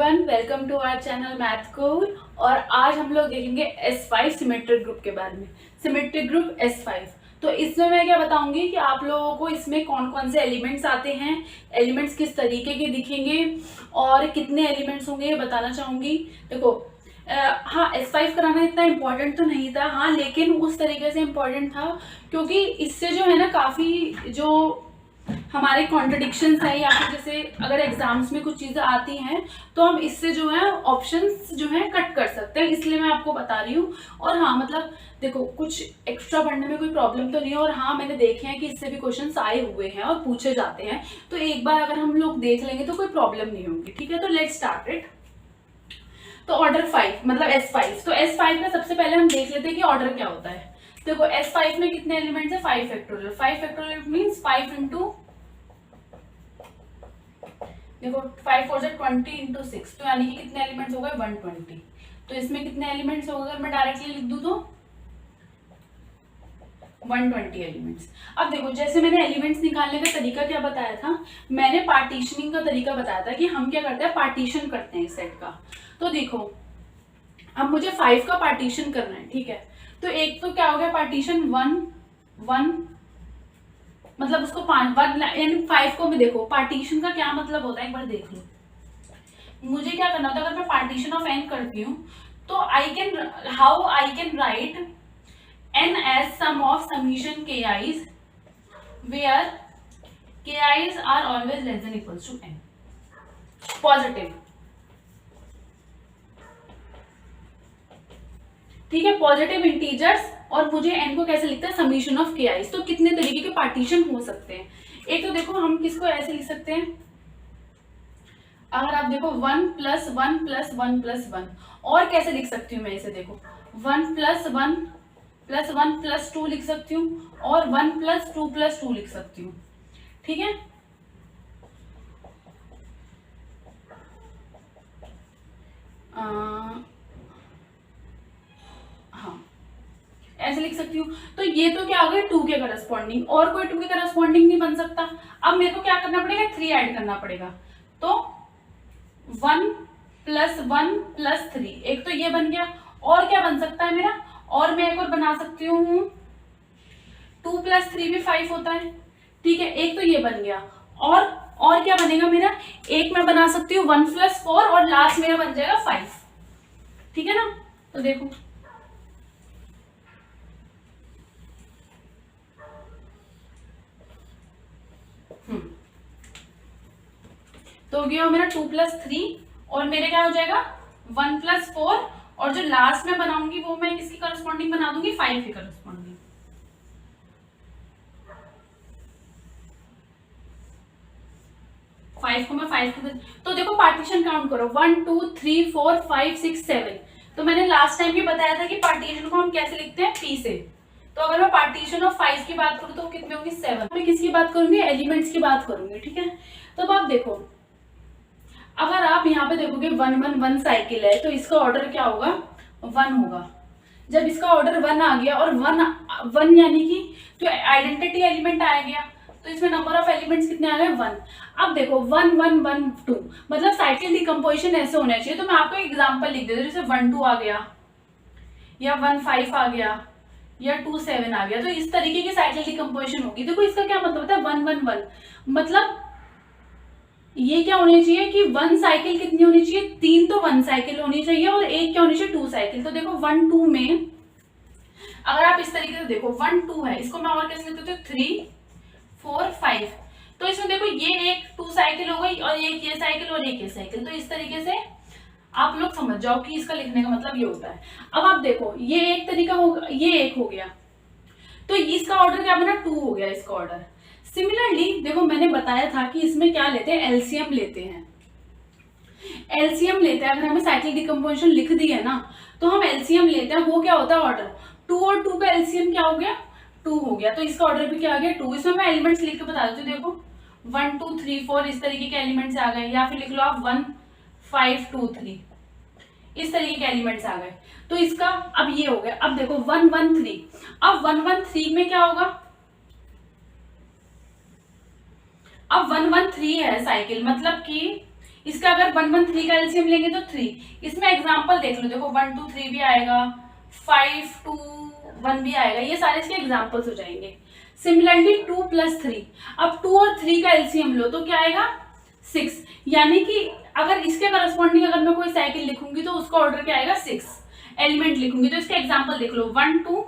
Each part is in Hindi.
Everyone, welcome to our channel math cool. और आज हम लोग देखेंगे S5 सिमेट्रिक ग्रुप के बारे में। Symmetric group S5। तो इसमें मैं क्या बताऊंगी कि आप लोगों को इसमें कौन कौन से एलिमेंट्स आते हैं, एलिमेंट्स किस तरीके के दिखेंगे और कितने एलिमेंट्स होंगे ये बताना चाहूंगी। देखो हाँ, S5 कराना इतना इम्पोर्टेंट तो नहीं था, हाँ, लेकिन उस तरीके से इम्पोर्टेंट था क्योंकि इससे जो है ना काफ़ी जो हमारे कॉन्ट्रडिक्शंस है या फिर जैसे अगर एग्जाम्स में कुछ चीज़ें आती हैं तो हम इससे जो है ऑप्शंस जो है कट कर सकते हैं, इसलिए मैं आपको बता रही हूँ। और हाँ, मतलब देखो कुछ एक्स्ट्रा पढ़ने में कोई प्रॉब्लम तो नहीं है, और हाँ, मैंने देखे हैं कि इससे भी क्वेश्चंस आए हुए हैं और पूछे जाते हैं, तो एक बार अगर हम लोग देख लेंगे तो कोई प्रॉब्लम नहीं होगी। ठीक है, तो लेट्स स्टार्ट इट। तो ऑर्डर 5 मतलब S5। तो S5 का सबसे पहले हम देख लेते हैं कि ऑर्डर क्या होता है। देखो S5 में कितने एलिमेंट्स है? 5 फैक्टोरियल। 5 फैक्टोरियल मीन्स 5 इंटू, देखो 5 4 20 इंटू 6, तो यानी कि कितने एलिमेंट्स हो गए? 120। तो इसमें कितने एलिमेंट्स हो गए अगर मैं डायरेक्टली लिख दूं तो 120 एलिमेंट्स। अब देखो, जैसे मैंने एलिमेंट्स निकालने का तरीका क्या बताया था, मैंने पार्टीशनिंग का तरीका बताया था कि हम क्या करते हैं, पार्टीशन करते हैं इस सेट का। तो देखो अब मुझे 5 का पार्टीशन करना है, ठीक है। तो एक तो क्या हो गया पार्टीशन 1 1, मतलब उसको 5 को भी देखो, पार्टीशन का क्या मतलब होता है एक बार देख लो। मुझे क्या करना होता है, अगर मैं पार्टीशन ऑफ n करती हूँ तो how I can write n as sum of summation ki's where ki's are always less than equals to n, positive. ठीक है, पॉजिटिव इंटीजर्स, और मुझे n को कैसे लिखते हैं? Summation of ki's। तो कितने तरीके के पार्टीशन हो सकते हैं? एक तो देखो हम किसको ऐसे लिख सकते हैं, अगर आप देखो 1 + 1 + 1 + 1, और कैसे लिख सकती हूँ मैं इसे? देखो 1 + 1 + 1 + 2 लिख सकती हूँ, और 1 + 2 + 2 लिख सकती हूँ। ठीक है, हाँ, ऐसे लिख सकती हूँ। तो ये तो क्या हो गया 2 के करस्पॉन्डिंग, और कोई 2 के करस्पॉन्डिंग नहीं बन सकता। अब मेरे को क्या करना पड़ेगा? 3 ऐड करना पड़ेगा। तो 1 + 1 + 3, एक तो ये बन गया। और क्या बन सकता है मेरा? और मैं एक और बना सकती हूँ, 2 + 3 भी 5 होता है। ठीक है, एक तो ये बन गया। और क्या बनेगा मेरा? एक मैं बना सकती हूँ 1 + 4, और लास्ट मेरा बन जाएगा 5। ठीक है ना? तो देखो तो हो गया मेरा 2 + 3, और मेरे क्या हो जाएगा 1 + 4, और जो लास्ट में बनाऊंगी वो मैं किसकी करस्पॉन्डिंग बना दूंगी? 5 की करस्पॉन्डिंग। 5 को मैं 5 की, तो देखो पार्टीशन काउंट करो 1 2 3 4 5 6 7। तो मैंने लास्ट टाइम भी बताया था कि पार्टीशन को हम कैसे लिखते हैं? P से। तो अगर मैं पार्टीशन ऑफ 5 की बात करूँ तो कितने होंगे? 7। मैं किसकी बात करूंगी? एलिमेंट्स की बात करूंगी। ठीक है, तो अब आप देखो, अगर आप यहाँ पे देखोगे 1 1 1 साइकिल है, तो इसका ऑर्डर क्या होगा? 1 होगा। जब इसका ऑर्डर 1 आ गया, और 1 1 यानी कि जो आइडेंटिटी एलिमेंट आ गया, तो इसमें नंबर ऑफ एलिमेंट्स कितने आ गए? 1। अब देखो 1 1 1 2, मतलब साइकिल डिकम्पोजिशन ऐसे होना चाहिए। तो मैं आपको एग्जांपल लिख देती हूँ, जैसे 1 2 आ गया, या 1 5 आ गया, या 2 7 आ गया। तो इस तरीके की साइकिल डिकम्पोजिशन होगी। देखो इसका क्या मतलब होता है? 1 1 1, मतलब ये क्या होनी चाहिए कि 1 साइकिल कितनी होनी चाहिए? 3 तो 1 साइकिल होनी चाहिए, और एक क्या होनी चाहिए? 2 साइकिल। तो देखो 1 2 में अगर आप इस तरीके से देखो 1 2 है, इसको मैं और कैसे लिखते थे? 3 4 5। तो इसमें देखो ये एक 2 साइकिल हो गई, और एक ये साइकिल, और एक ये साइकिल। तो इस तरीके से आप लोग समझ जाओ कि इसका लिखने का मतलब ये होता है। अब आप देखो ये एक तरीका होगा, ये एक हो गया, तो इसका ऑर्डर क्या बना? 2 हो गया इसका ऑर्डर। सिमिलरली देखो मैंने बताया था कि इसमें क्या लेते हैं? एलसीएम लेते हैं। एलसीएम लेते हैं, अगर हमें साइक्लिक डिकम्पोजिशन लिख दी है ना, तो हम एलसीएम लेते हैं। वो क्या होता है? ऑर्डर। 2 और 2 का एलसीएम क्या हो गया? 2 हो गया। तो इसका ऑर्डर भी क्या आ गया? 2। इसमें मैं एलिमेंट्स लिख के बता देती हूँ। देखो 1 2 3 4 इस तरीके के एलिमेंट्स आ गए, या फिर लिख लो आप 1 5 2 3, इस तरीके के एलिमेंट्स आ गए। तो इसका अब ये हो गया। अब देखो 1 1 3, अब 1 1 3 में क्या होगा? अब 1 1 3 है साइकिल, मतलब कि इसका अगर 1 1 3 का एलसीएम लेंगे तो 3। इसमें एग्जांपल देख लो, देखो 1 2 3 भी आएगा, 5 2 1 भी आएगा, ये सारे इसके एग्जांपल्स हो जाएंगे। सिमिलरली 2 + 3, अब 2 और 3 का एलसीएम लो तो क्या आएगा 6, यानी कि अगर इसके करस्पॉन्डिंग अगर मैं कोई साइकिल लिखूंगी तो उसका ऑर्डर क्या आएगा 6 एलिमेंट लिखूंगी। तो इसके एग्जांपल देख लो 1 2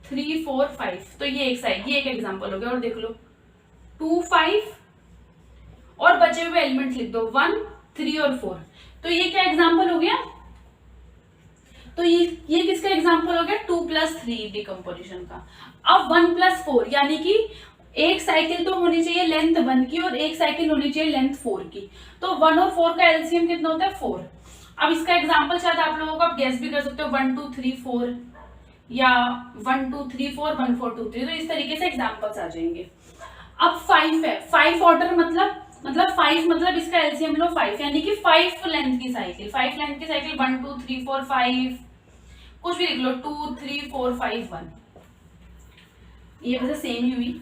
3 4 5, तो ये एक एग्जांपल हो गया। और देख लो 2 5 और बचे हुए एलिमेंट्स लिख दो 1 3 और 4, तो ये क्या एग्जांपल हो गया। तो ये किसका एग्जांपल हो गया 2 + 3 डिकम्पोजिशन का। अब 1 + 4, यानी कि एक साइकिल तो होनी चाहिए लेंथ 1 की और एक साइकिल होनी चाहिए लेंथ 4 की, तो 1 और 4 का एलसीएम कितना होता है 4। अब इसका एग्जांपल शायद आप लोगों को आप गेस भी कर सकते हो 1 2 3 4 या 1 2 3 4 1 4 2 3, तो इस तरीके से एग्जांपल्स आ जाएंगे। अब 5 है, 5 ऑर्डर मतलब 5 मतलब इसका एलसीएम लो 5, यानी कि 5 लेंथ की साइकिल 1 2 3 4 5, कुछ भी लिख लो 2 3 4 5 1, ये वैसे सेम ही हुई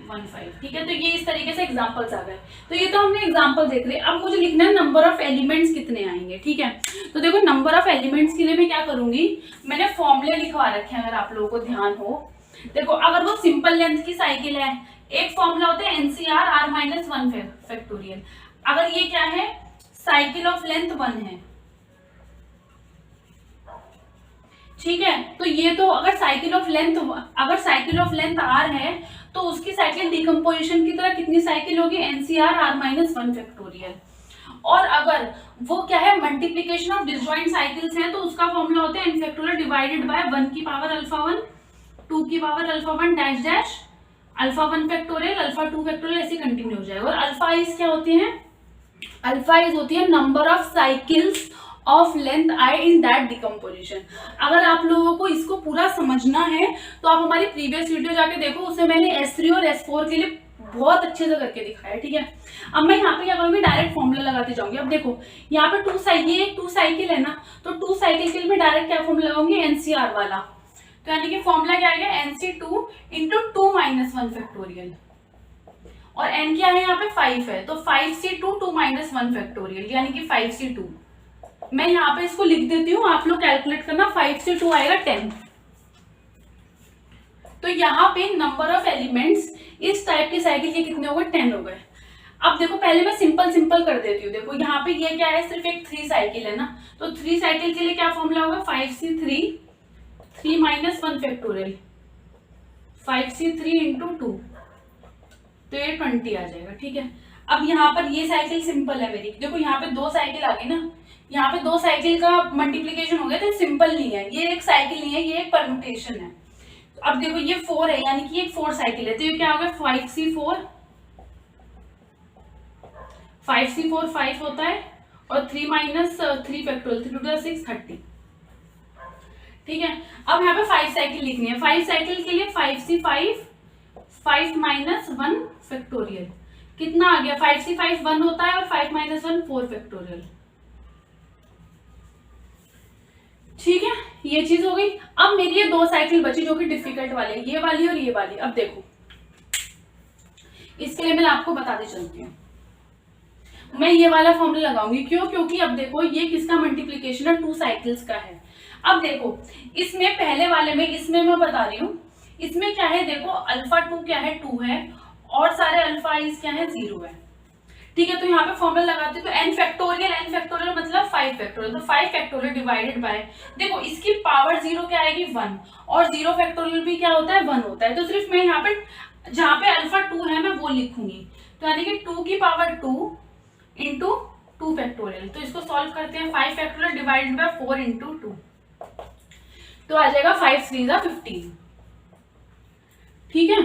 1 5, ठीक है। तो ये इस तरीके से एग्जांपल्स आ गए। तो ये तो हमने एग्जांपल देख रहे। अब मुझे लिखना है नंबर ऑफ एलिमेंट्स कितने आएंगे, ठीक है। तो देखो नंबर ऑफ एलिमेंट्स के लिए मैं क्या करूंगी, मैंने फॉर्मूले लिखवा रखे हैं अगर आप लोगों को ध्यान हो। देखो अगर वो सिंपल लेंथ की साइकिल है, एक फॉर्मूला होता है NCR R-1 फैक्टोरियल। अगर ये क्या है साइकिल ऑफ लेंथ 1 है, ठीक है, तो ये तो अगर साइकिल ऑफ लेंथ R है तो उसकी साइकिल डिकम्पोजिशन की तरह कितनी साइकिल होगी NCR R-1 फैक्टोरियल। और अगर वो क्या है मल्टीप्लीकेशन ऑफ डिसजॉइंट साइकिल्स हैं तो उसका फॉर्मूला होता है n फैक्टोरियल डिवाइडेड बाय 1 की पावर α1 2 की power α1 dash dash α1 factorial α2 factorial, ऐसे कंटिन्यू हो जाएगा। और अल्फा इज क्या होते हैं, अल्फा इज होती है number of cycles of length I in that decomposition. अगर आप लोगों को इसको पूरा समझना है तो आप हमारी प्रीवियस वीडियो जाके देखो, उससे मैंने S3 और S4 के लिए बहुत अच्छे से करके दिखाया है, ठीक है। अब मैं यहाँ पे क्या करूँगी डायरेक्ट फॉर्मूला लगाती जाऊंगी। अब देखो यहाँ पे 2 साइकिल है ना, तो 2 साइकिल के लिए मैं डायरेक्ट क्या फॉर्मूला लगाऊंगी NCR वाला, तो यानी कि फॉर्मूला क्या आएगा NC2 × 2 - 1 फैक्टोरियल, और n क्या है यहाँ पे 5 है, तो 5C2 2 - 1 फैक्टोरियल, यानी कि 5C2। मैं यहाँ पे इसको लिख देती हूँ, आप लोग कैलकुलेट करना, 5 से 2 आएगा 10। तो यहाँ पे नंबर ऑफ एलिमेंट्स इस टाइप की साइकिल के कितने हो गए 10 हो गए। अब देखो पहले मैं सिंपल कर देती हूँ। देखो यहाँ पे ये क्या है सिर्फ एक 3 साइकिल है ना, तो 3 साइकिल के लिए क्या फॉर्मूला होगा 5C3 3 - 1 फैक्टोरियल 5C3 × 2, तो ये 20 आ जाएगा, ठीक है। अब यहाँ पर ये साइकिल सिंपल है मेरी, देखो यहाँ पे 2 साइकिल आ गई ना, यहाँ पे 2 साइकिल का मल्टीप्लीकेशन हो गया, तो सिंपल नहीं है, ये एक साइकिल नहीं है, ये एक परम्यूटेशन है। अब देखो ये 4 है, यानी कि एक 4 साइकिल है, तो ये क्या होगा 5C4 5 होता है, और 3 - 3 फैक्टोरियल 3 × 6 30, ठीक है। अब यहाँ पे 5 साइकिल लिखनी है, 5 साइकिल के लिए 5C5 5 - 1 फैक्टोरियल कितना आ गया 5C5 1 होता है, और 5 - 1 4 फैक्टोरियल, ठीक है। ये चीज हो गई। अब मेरी ये 2 साइकिल बची जो कि डिफिकल्ट वाले, ये वाली और ये वाली। अब देखो इसके लिए मैं आपको बताते चलती हूँ, मैं ये वाला फॉर्मूला लगाऊंगी, क्यों, क्योंकि अब देखो ये किसका मल्टीप्लीकेशन है 2 साइकिल्स का है। अब देखो इसमें पहले वाले में, इसमें मैं बता रही हूँ, इसमें क्या है देखो α2 क्या है 2 है, और सारे अल्फा इज क्या है 0 है, ठीक है। तो यहाँ पे फॉर्मूला लगाते हैं, तो n फैक्टोरियल मतलब 5 फैक्टोरियल, तो 5 फैक्टोरियल डिवाइडेड बाय, देखो इसकी पावर 0 क्या आएगी 1, और 0 फैक्टोरियल भी क्या होता है 1 होता है, तो सिर्फ मैं यहाँ पे जहाँ पे α2 है मैं वो लिखूंगी, तो यानी कि 2 की पावर 2 × 2 फैक्टोरियल। तो इसको सॉल्व करते हैं, 5 फैक्टोरियल डिवाइडेड बाय 4 × 2, तो आ जाएगा 5 3 × 15, ठीक है।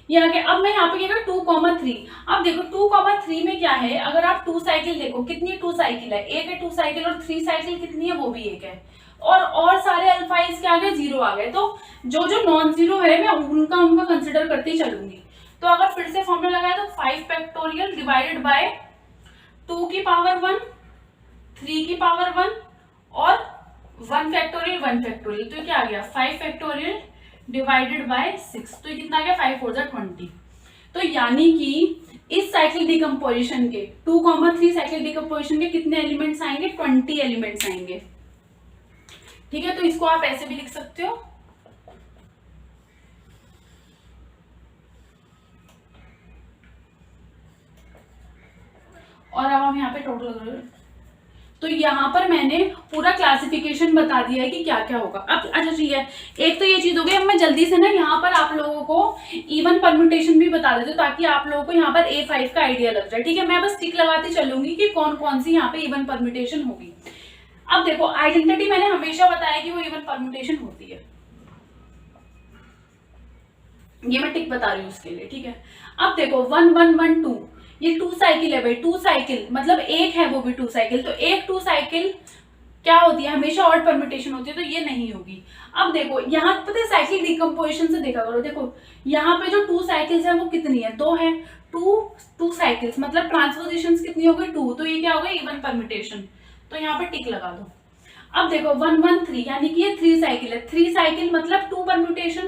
ये आ गया। अब मैं यहाँ पे क्या 2,3, अब देखो 2,3 में क्या है, अगर आप 2 साइकिल देखो कितनी 2 साइकिल है, एक है 2 साइकिल, और 3 साइकिल कितनी है वो भी एक है, और सारे अल्फा इसके आगे 0 आ गए, तो जो नॉन जीरो है मैं उनका कंसिडर करते चलूंगी। तो अगर फिर से फॉर्मूला लगाए तो 5 फैक्टोरियल डिवाइडेड बाय 2 की पावर 1 3 की पावर 1 और 1 फैक्टोरियल, तो क्या आ गया 5 फैक्टोरियल डिवाइडेड बाय 6, तो कितना आ गया 5 4 20। तो यानी कि इस साइकिल डिकम्पोजिशन के 2,3 साइकिल डिकम्पोजिशन के कितने एलिमेंट्स आएंगे? 20 एलिमेंट्स आएंगे। ठीक है, तो इसको आप ऐसे भी लिख सकते हो, और अब हम यहाँ पे टोटल, तो यहाँ पर मैंने पूरा क्लासिफिकेशन बता दिया है कि क्या क्या होगा। अब अच्छा ठीक है, एक तो ये चीज हो गई। अब मैं जल्दी से ना यहाँ पर आप लोगों को इवन परम्यूटेशन भी बता देती हूँ, ताकि आप लोगों को यहाँ पर A5 का आइडिया लग जाए। ठीक है, मैं बस टिक लगाती चलूंगी कि कौन कौन सी यहाँ पे इवन परम्यूटेशन होगी। अब देखो, आइडेंटिटी मैंने हमेशा बताया कि वो इवन परम्यूटेशन होती है, ये मैं टिक बता रही हूँ उसके लिए। ठीक है, अब देखो 1 1 1 2, ये 2 साइकिल है भाई। 2 साइकिल मतलब एक है वो भी 2 साइकिल, तो एक 2 साइकिल क्या होती है? हमेशा ऑड परम्यूटेशन होती है, तो ये नहीं होगी। अब देखो यहाँ पता है साइकिल डिकम्पोजिशन से देखा करो, देखो यहाँ पे जो 2 साइकिल्स है वो कितनी है? 2 है। 2 साइकिल्स मतलब ट्रांसपोजिशन कितनी हो गई? 2, तो ये क्या हो गई? इवन परम्यूटेशन, तो यहाँ पे टिक लगा दो। अब देखो 1 1 3, यानी कि ये 3 साइकिल है। 3 साइकिल मतलब 2 परम्यूटेशन।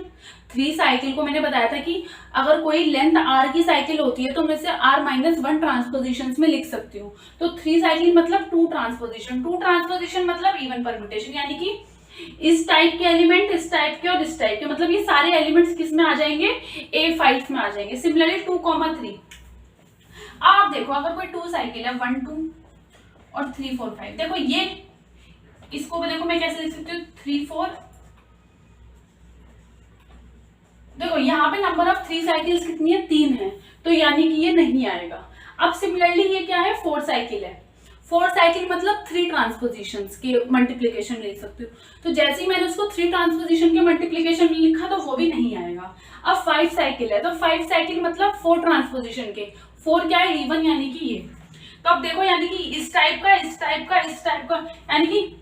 3 साइकिल को मैंने बताया था कि अगर कोई लेंथ r की साइकिल होती है तो मैं इसे r-1 ट्रांसपोजिशन में लिख सकती हूँ। तो 3 साइकिल मतलब 2 ट्रांसपोजिशन। 2 ट्रांसपोजिशन मतलब इवन परम्यूटेशन, यानी कि इस टाइप के एलिमेंट, इस टाइप के और इस टाइप के, मतलब ये सारे एलिमेंट्स किस में आ जाएंगे? A5 में आ जाएंगे। सिमिलरली 2,3। आप देखो अगर कोई 2 साइकिल है 1 2 और 3 4 5, देखो ये इसको भी देखो मैं कैसे लिख सकती हूँ? 3 4, देखो यहाँ पे नंबर ऑफ 3 साइकिल्स कितनी है? 3 है, तो यानी कि ये नहीं आएगा। अब सिमिलरली ये क्या है? 4 साइकिल है। 4 साइकिल मतलब 3 ट्रांसपोजिशंस के मल्टीप्लीकेशन लिख सकती हूँ, तो जैसे ही मैंने उसको 3 ट्रांसपोजिशन के मल्टीप्लीकेशन में लिखा तो वो भी नहीं आएगा। अब 5 साइकिल है, तो 5 साइकिल मतलब 4 ट्रांसपोजिशन के। 4 क्या है? इवन, यानी कि ये। तो अब देखो यानी कि इस टाइप का, इस टाइप का, इस टाइप का, यानी कि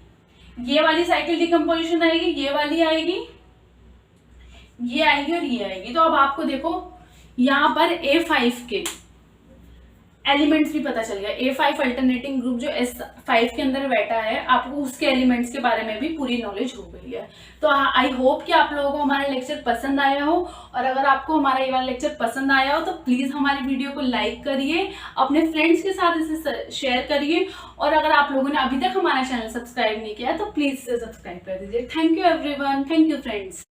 ये वाली साइकिल डिकम्पोजिशन आएगी, ये वाली आएगी, ये आएगी और ये आएगी। तो अब आपको देखो यहाँ पर A5 के एलिमेंट्स भी पता चल गया। A5 अल्टरनेटिंग ग्रुप जो S5 के अंदर बैठा है, आपको उसके एलिमेंट्स के बारे में भी पूरी नॉलेज हो गई है। तो आई होप कि आप लोगों को हमारा लेक्चर पसंद आया हो, और अगर आपको हमारा ये वाला लेक्चर पसंद आया हो तो प्लीज हमारी वीडियो को लाइक करिए, अपने फ्रेंड्स के साथ इसे शेयर करिए, और अगर आप लोगों ने अभी तक हमारा चैनल सब्सक्राइब नहीं किया है तो प्लीज इसे सब्सक्राइब कर दीजिए। Thank you everyone, thank you friends.